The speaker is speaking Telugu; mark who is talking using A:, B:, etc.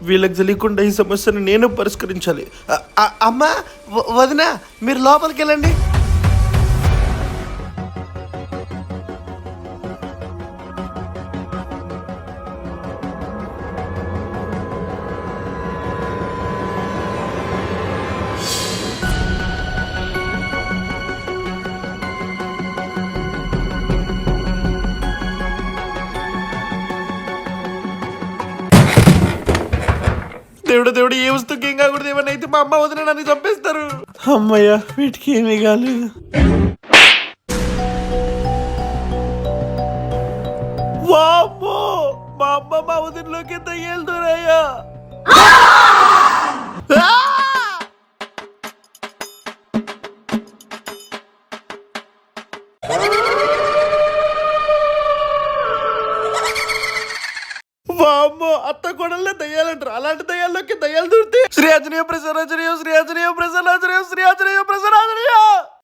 A: వీళ్ళకి తెలియకుండా ఈ సమస్యను నేను పరిష్కరించాలి. అమ్మా, వదిన, మీరు లోపలికి వెళ్ళండి. దేవుడు దేవుడు, ఏ వస్తువుకి ఏం కాకూడదు. ఏమన్నా అయితే మా అమ్మ వదిన నన్ను చంపేస్తారు. అమ్మయ్య, వీటికి ఏమీ కాలేదు. వామ్మో, మా అమ్మ మా వదినలోకి ఎంత వెళ్తున్నాయా? వామ్మో, అత్త కొడలే దయ్యాలంటారు. అలాంటి దయ్యాల్లోకి దయ్యాలు దూరితే శ్రీ ఆంజనేయ ప్రసన్నాంజనేయ, శ్రీ ఆంజనేయ ప్రసన్నాంజనేయ, శ్రీ ఆంజనేయ ప్రసన్నాంజనేయ.